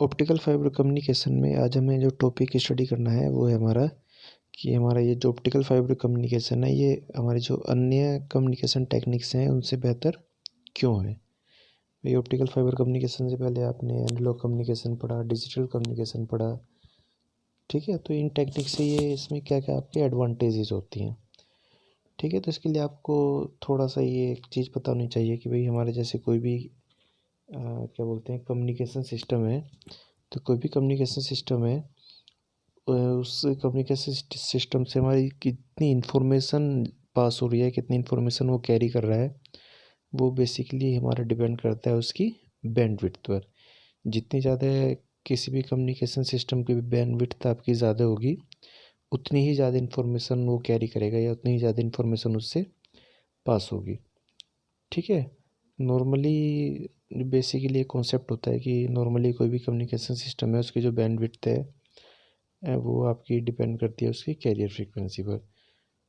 Optical fibre communication में आज हमें जो टॉपिक स्टडी करना है वो है हमारा कि हमारा ये जो ऑप्टिकल फाइबर कम्युनिकेशन है ये हमारे जो अन्य कम्युनिकेशन टेक्निक्स हैं उनसे बेहतर क्यों है। ये ऑप्टिकल फाइबर कम्युनिकेशन से पहले आपने एनालॉग कम्युनिकेशन पढ़ा, डिजिटल कम्युनिकेशन पढ़ा, ठीक है। तो इन टेक्निक से ये इसमें क्या क्या आपके एडवांटेजेस होती हैं, ठीक है। तो इसके लिए आपको थोड़ा सा ये एक चीज़ पता होनी चाहिए कि भाई हमारे जैसे कोई भी क्या बोलते हैं कम्युनिकेशन सिस्टम है, तो कोई भी कम्युनिकेशन सिस्टम है उस कम्युनिकेशन सिस्टम से हमारी कितनी इन्फॉर्मेशन पास हो रही है, कितनी इन्फॉर्मेशन वो कैरी कर रहा है, वो बेसिकली हमारा डिपेंड करता है उसकी बैंडविड्थ पर। जितनी ज़्यादा किसी भी कम्युनिकेशन सिस्टम की बैंडविड्थ आपकी ज़्यादा होगी, उतनी ही ज़्यादा इन्फॉर्मेशन वो कैरी करेगा या उतनी ही ज़्यादा इन्फॉर्मेशन उससे पास होगी, ठीक है। नॉर्मली बेसिकली एक कॉन्सेप्ट होता है कि नॉर्मली कोई भी कम्युनिकेशन सिस्टम है उसकी जो बैंडविड्थ है वो आपकी डिपेंड करती है उसकी कैरियर फ्रीक्वेंसी पर।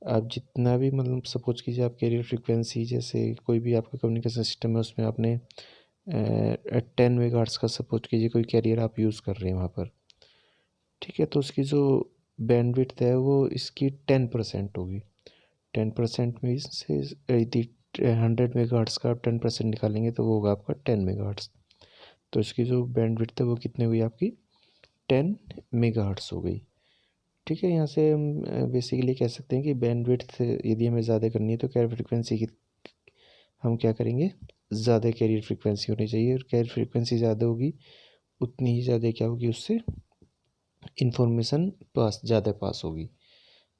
आप जितना भी मतलब सपोज कीजिए आप कैरियर फ्रीक्वेंसी जैसे कोई भी आपका कम्युनिकेशन सिस्टम है उसमें आपने 10 मेगाहर्ट्ज़ का सपोज कीजिए कोई कैरियर आप यूज़ कर रहे हैं वहाँ पर, ठीक है। तो उसकी जो बैंडविड्थ है वो इसकी 10% होगी। 10% में से यदि 100 मेगाहर्ट्ज़ का आप 10% निकालेंगे तो वो होगा आपका 10 मेगाहर्ट्ज़। तो इसकी जो बैंडविड्थ है वो कितनी हुई आपकी 10 मेगाहर्ट्ज़ हो गई, ठीक है। यहाँ से हम बेसिकली कह सकते हैं कि बैंडविड्थ यदि हमें ज़्यादा करनी है तो कैरियर फ्रीक्वेंसी की हम क्या करेंगे, ज़्यादा कैरियर फ्रीक्वेंसी होनी चाहिए, और कैरियर फ्रीक्वेंसी ज़्यादा होगी उतनी ही ज़्यादा क्या होगी उससे इंफॉर्मेशन ज़्यादा पास होगी,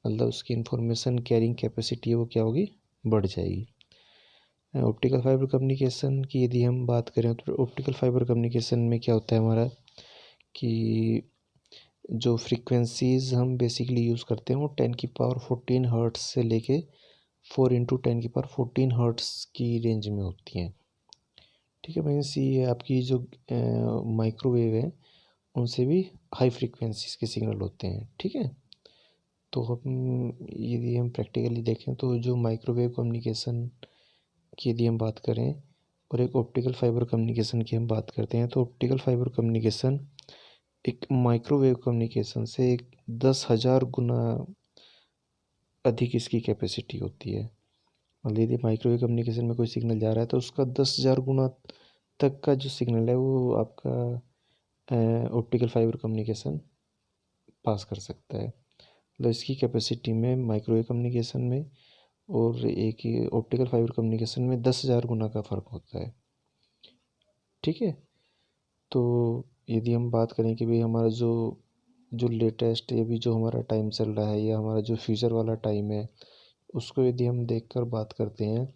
मतलब उसकी इंफॉर्मेशन कैरिंग कैपेसिटी है वो क्या होगी, बढ़ जाएगी। ऑप्टिकल फाइबर कम्युनिकेशन की यदि हम बात करें तो ऑप्टिकल फाइबर कम्युनिकेशन में क्या होता है हमारा कि जो फ्रीक्वेंसीज़ हम बेसिकली यूज़ करते हैं वो 10⁻14 हर्ट्ज़ से लेके 4 × 10⁻14 हर्ट्ज़ की रेंज में होती हैं, ठीक है। मीन्स ये आपकी जो माइक्रोवेव है उनसे भी हाई फ्रीक्वेंसीज़ के सिग्नल होते हैं, ठीक है। तो हम यदि हम प्रैक्टिकली देखें तो जो माइक्रोवेव कम्युनिकेशन की यदि हम बात करें और एक ऑप्टिकल फाइबर कम्युनिकेशन की हम बात करते हैं, तो ऑप्टिकल फाइबर कम्युनिकेशन एक माइक्रोवेव कम्युनिकेशन से 10,000 गुना अधिक इसकी कैपेसिटी होती है। मतलब यदि माइक्रोवेव कम्युनिकेशन में कोई सिग्नल जा रहा है तो उसका 10,000 गुना तक का जो सिग्नल है वो आपका ऑप्टिकल फाइबर कम्युनिकेशन पास कर सकता है। मतलब इसकी कैपेसिटी में माइक्रोवेव कम्युनिकेशन में और एक ऑप्टिकल फाइबर कम्युनिकेशन में 10,000 गुना का फ़र्क होता है, ठीक है। तो यदि हम बात करें कि भाई हमारा जो जो लेटेस्ट अभी जो हमारा टाइम चल रहा है या हमारा जो फ्यूचर वाला टाइम है उसको यदि हम देखकर बात करते हैं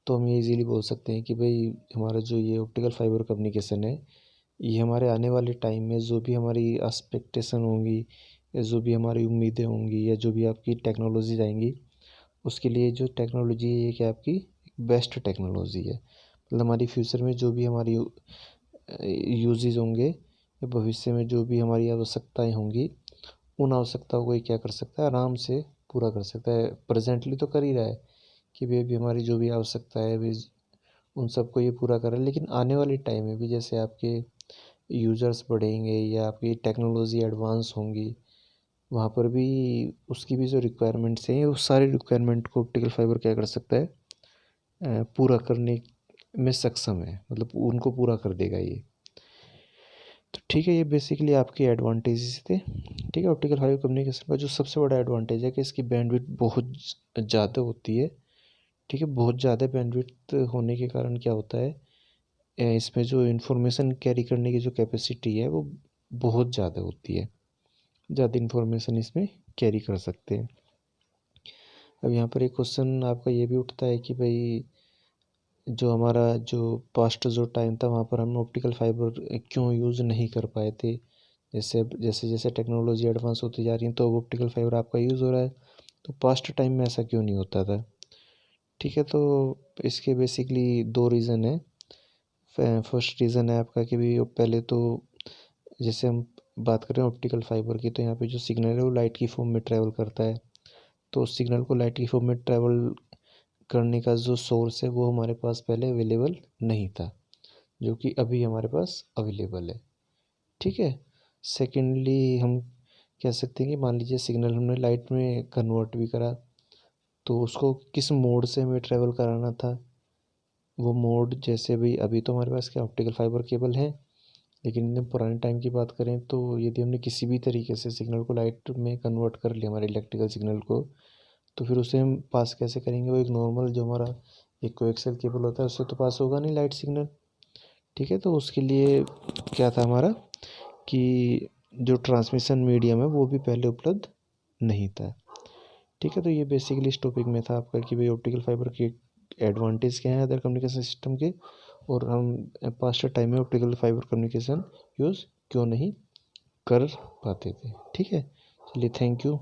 तो हम ये इजीली बोल सकते हैं कि भाई हमारा जो ये ऑप्टिकल फाइबर कम्युनिकेशन है ये हमारे आने वाले टाइम में जो भी हमारी एक्सपेक्टेशन होंगी या जो भी हमारी उम्मीदें होंगी या जो भी आपकी टेक्नोलॉजीज आएंगी उसके लिए जो टेक्नोलॉजी है ये क्या आपकी बेस्ट टेक्नोलॉजी है। मतलब हमारी फ्यूचर में जो भी हमारी यूजेस होंगे या भविष्य में जो भी हमारी आवश्यकताएं होंगी उन आवश्यकताओं को ये क्या कर सकता है, आराम से पूरा कर सकता है। प्रेजेंटली तो कर ही रहा है कि भाई अभी हमारी जो भी आवश्यकता है अभी उन सबको ये पूरा कर रहा है, लेकिन आने वाले टाइम में भी जैसे आपके यूज़र्स बढ़ेंगे या आपकी टेक्नोलॉजी एडवांस होंगी वहाँ पर भी उसकी भी जो रिक्वायरमेंट्स हैं उस सारे रिक्वायरमेंट को ऑप्टिकल फाइबर क्या कर सकता है, पूरा करने में सक्षम है, मतलब उनको पूरा कर देगा ये। तो ठीक है, ये बेसिकली आपके एडवांटेजेस थे, ठीक है। ऑप्टिकल फाइबर कम्युनिकेशन का जो सबसे बड़ा एडवांटेज है कि इसकी बैंडविड्थ बहुत ज़्यादा होती है, ठीक है। बहुत ज़्यादा बैंडविड्थ होने के कारण क्या होता है इसमें जो इन्फॉर्मेशन कैरी करने की जो कैपेसिटी है वो बहुत ज़्यादा होती है, ज़्यादा इन्फॉर्मेशन इसमें कैरी कर सकते हैं। अब यहाँ पर एक क्वेश्चन आपका ये भी उठता है कि भाई जो हमारा जो पास्ट जो टाइम था वहाँ पर हम ऑप्टिकल फाइबर क्यों यूज़ नहीं कर पाए थे, जैसे जैसे जैसे टेक्नोलॉजी एडवांस होती जा रही है तो ऑप्टिकल फाइबर आपका यूज़ हो रहा है, तो पास्ट टाइम में ऐसा क्यों नहीं होता था, ठीक है। तो इसके बेसिकली दो रीज़न है। फर्स्ट रीज़न है आपका कि भी पहले तो जैसे हम बात करें ऑप्टिकल फाइबर की तो यहाँ पे जो सिग्नल है वो लाइट की फॉर्म में ट्रैवल करता है, तो उस सिग्नल को लाइट की फॉर्म में ट्रैवल करने का जो सोर्स है वो हमारे पास पहले अवेलेबल नहीं था, जो कि अभी हमारे पास अवेलेबल है। ठीक है। सेकेंडली हम कह सकते हैं कि मान लीजिए सिग्नल हमने लाइट में कन्वर्ट भी करा, तो उसको किस मोड से हमें ट्रेवल कराना था, वो मोड जैसे भाई अभी तो हमारे पास क्या ऑप्टिकल फाइबर केबल है, लेकिन पुराने टाइम की बात करें तो यदि हमने किसी भी तरीके से सिग्नल को लाइट में कन्वर्ट कर लिया हमारे इलेक्ट्रिकल सिग्नल को, तो फिर उसे हम पास कैसे करेंगे। वो एक नॉर्मल जो हमारा एक कोएक्सियल केबल होता है उससे तो पास होगा नहीं लाइट सिग्नल। ठीक है, तो उसके लिए क्या था हमारा कि जो ट्रांसमिशन मीडियम है वो भी पहले उपलब्ध नहीं था। ठीक है, तो ये बेसिकली इस टॉपिक में था आपका कि भाई ऑप्टिकल फाइबर के एडवांटेज क्या हैं अदर कम्युनिकेशन सिस्टम के, और हम पास्ट टाइम में ऑप्टिकल फाइबर कम्युनिकेशन यूज़ क्यों नहीं कर पाते थे। ठीक है, चलिए थैंक यू।